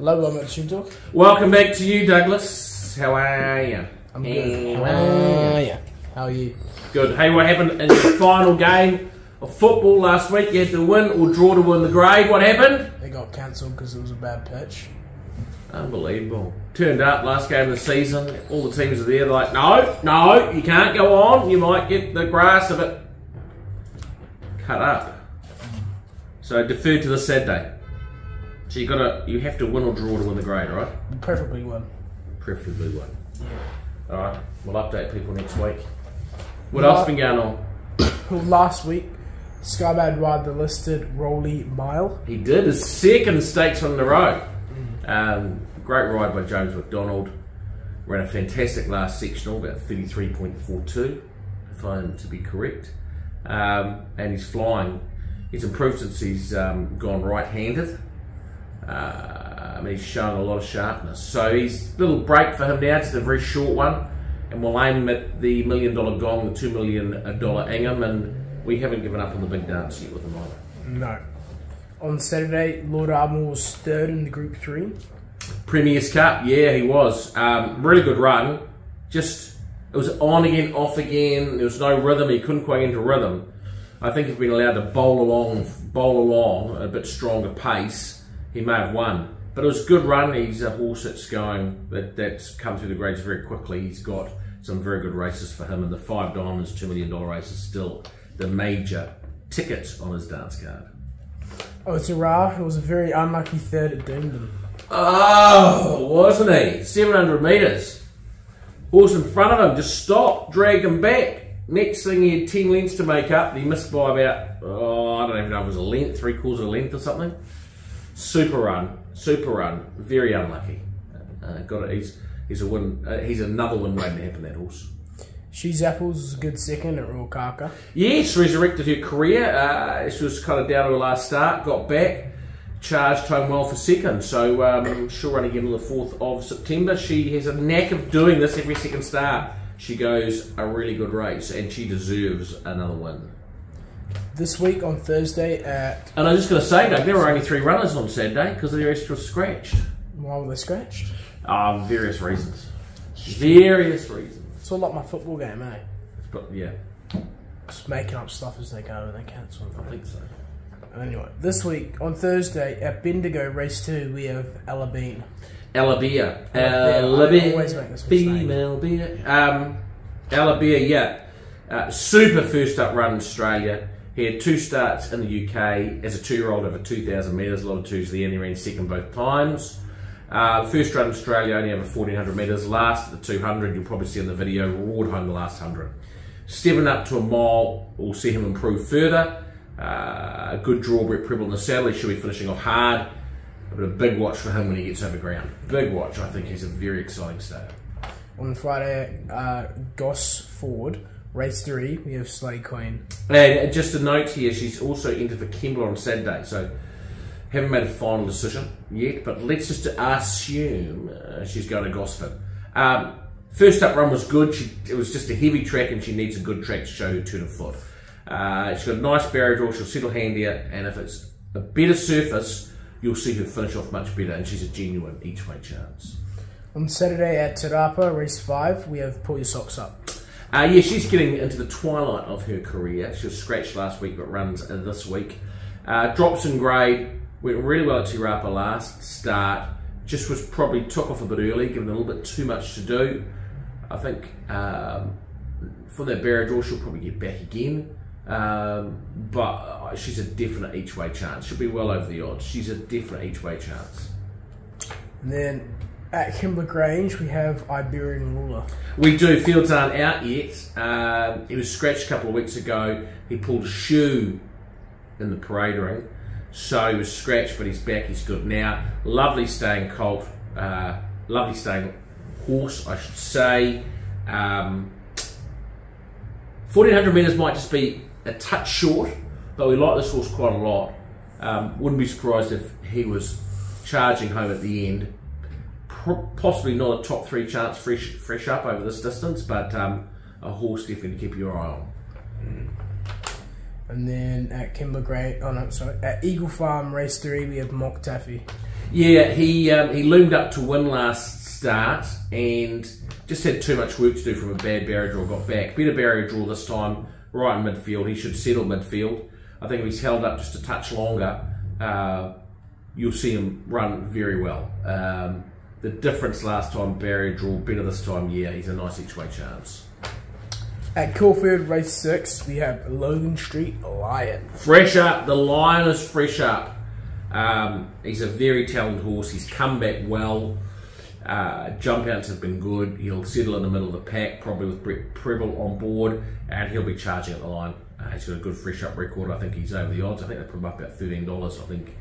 Hello, welcome to TubeTalk. Welcome back to you, Douglas. How are you? I'm good. How are you? How are you? Good. Hey, what happened in the final game of football last week? You had to win or draw to win the grade. What happened? They got cancelled because it was a bad pitch. Unbelievable. Turned up last game of the season. All the teams are there. They're like, no, you can't go on. You might get the grass a bit cut up. So deferred to this Saturday. So you have to win or draw to win the grade, right? Preferably one. Preferably one. Yeah. Alright, we'll update people next week. What else has been going on? Well, last week, Skybad ride the listed Rolly Mile. He did his second stakes on the road. Great ride by James McDonald. Ran a fantastic last sectional, about 33.42, if I'm to be correct. And he's flying. He's improved since he's gone right-handed. He's shown a lot of sharpness. So he's a little break for him now, just a very short one. And we'll aim him at the $1 million gong, the $2 million Ingham, and we haven't given up on the big dance yet with him either. No. On Saturday, Lord Armour was third in the Group 3. Premier's Cup, yeah, he was. Really good run. Just, it was on again, off again. There was no rhythm. He couldn't quite get into rhythm. I think if he'd been allowed to bowl along at a bit stronger pace, he may have won. But it was a good run. He's a horse that's going, that's come through the grades very quickly. He's got some very good races for him, and the 5 Diamonds $2 million race is still the major ticket on his dance card. Oh, it's a Ra. It was a very unlucky third at Doomden. Oh, wasn't he? 700 metres. Horse in front of him just stopped, dragged him back. Next thing, he had 10 lengths to make up, and he missed by about, I don't even know if it was a length, 3/4 of a length or something. Super run, very unlucky. Got it. He's a win. He's another win waiting to happen. That horse. She's Apples was a good second at Royal Kaka. Yes, resurrected her career. She was kind of down to her last start, got back, charged home well for second. So she'll run again on the 4th of September. She has a knack of doing this every second start. She goes a really good race, and she deserves another win. This week on Thursday at... And I'm just going to say, Doug, there were only 3 runners on Saturday because the rest were scratched. Why were they scratched? Various reasons. Various reasons. It's all like my football game, eh? But yeah. Just making up stuff as they go and they cancel. I think so. Anyway, this week on Thursday at Bendigo Race 2, we have Ella Bean. Ella Beer. Female Beer. Ella Beer, yeah. Super first up run in Australia. He had 2 starts in the UK as a 2-year-old over 2,000 metres, a lot of 2s there, and he ran second both times. First run in Australia, only over 1,400 metres. Last at the 200, you'll probably see in the video, roared home the last 100. Stepping up to a mile, we'll see him improve further. A good drawbred Prebble in the saddle, he should be finishing off hard. But a big watch for him when he gets over ground. Big watch, I think he's a very exciting starter. On Friday, Gosford. Race 3, we have Slay Queen. And just a note here, she's also entered for Kembla on Saturday, so haven't made a final decision yet, but let's just assume she's going to Gosford. First up run was good. It was just a heavy track, and she needs a good track to show her turn of foot. She's got a nice barrier draw, she'll settle handier, and if it's a better surface, you'll see her finish off much better, and she's a genuine each-way chance. On Saturday at Te Rapa, race 5, we have Pull Your Socks Up. Yeah, she's getting into the twilight of her career. She was scratched last week, but runs this week. Drops in grade, went really well at Te Rapa last start. Just was probably took off a bit early, given a little bit too much to do. I think for that barrier draw, she'll probably get back again. But she's a definite each-way chance. She'll be well over the odds. She's a definite each-way chance. And then at Kimber Grange, we have Iberian Ruler. We do. Fields aren't out yet. He was scratched a couple of weeks ago. He pulled a shoe in the parade ring. So he was scratched, but he's back. He's good now. Lovely staying colt. Lovely staying horse, I should say. 1,400 metres might just be a touch short, but we like this horse quite a lot. Wouldn't be surprised if he was charging home at the end. Possibly not a top 3 chance fresh up over this distance, but a horse definitely to keep your eye on. And then at at Eagle Farm Race 3, we have Mock Taffy. Yeah, he loomed up to win last start and just had too much work to do from a bad barrier draw, got back. Better barrier draw this time, right in midfield. He should settle midfield. I think if he's held up just a touch longer, you'll see him run very well. The difference last time, barrier draw, better this time, yeah, he's a nice each-way chance. At Caulfield Race 6, we have Logan Street Lion. Fresh up, the Lion is fresh up. He's a very talented horse, he's come back well. Jump outs have been good. He'll settle in the middle of the pack, probably with Brett Preble on board, and he'll be charging at the line. He's got a good fresh up record. I think he's over the odds. I think they put him up about $13. I think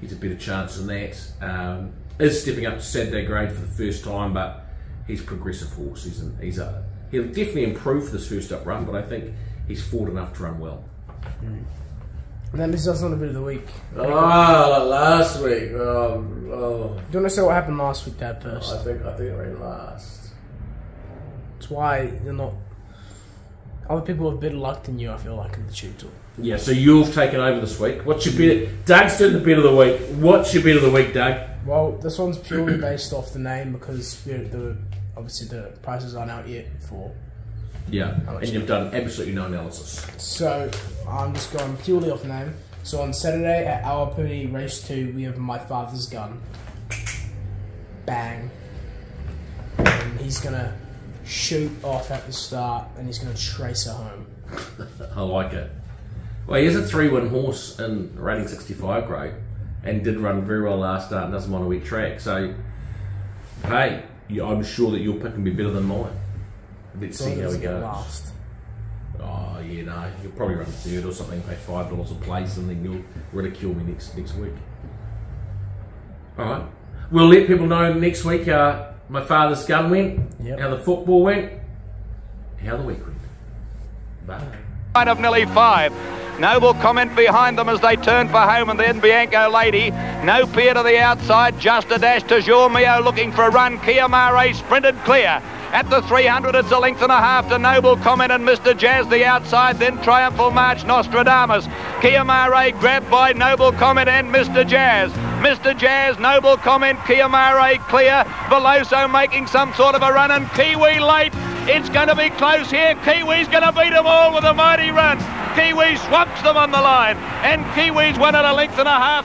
he's a better chance than that. Is stepping up to Saturday grade for the first time, but he's a progressive horse. He'll definitely improve for this first up run, but I think he's forward enough to run well. And then this is on a bit of the week. Oh, like last week. Oh. Do you want to say what happened last week, Dad, first? I think I ran last. That's why you're not... Other people have better luck than you, I feel like, in the TubeTalk. Yeah, so you've taken over this week. What's your bet? Doug's doing the bet of the week. What's your bet of the week, Doug? Well, this one's purely based off the name because obviously the prices aren't out yet for... Yeah, and you've done absolutely no analysis. So, I'm just going purely off name. So on Saturday at Awapuni Race 2, we have My Father's Gun. Bang. And he's going to shoot off at the start and he's going to trace her home. I like it. Well, he's a 3-win horse in rating 65 grade and did run very well last start and doesn't want a weak track. So, hey, I'm sure that your pick can be better than mine. Let's see how he goes. Last. Oh, yeah, no. You'll probably run third or something, pay $5 a place, and then you'll ridicule me next week. Alright. We'll let people know next week how My Father's Gun went, how the football went, how the week went. Bye. Of nearly 5. Noble Comment behind them as they turn for home, and then Bianco Lady. No Pier to the outside, just a dash to Jour Mio looking for a run. Kia Mare sprinted clear. At the 300, it's a length and a half to Noble Comment and Mr. Jazz the outside, then Triumphal March Nostradamus. Kia Mare grabbed by Noble Comment and Mr. Jazz. Mr. Jazz, Noble Comment, Kia Mare clear. Veloso making some sort of a run, and Kiwi late. It's going to be close here. Kiwi's going to beat them all with a mighty run. Kiwi swamps them on the line, and Kiwi's won at a length and a half.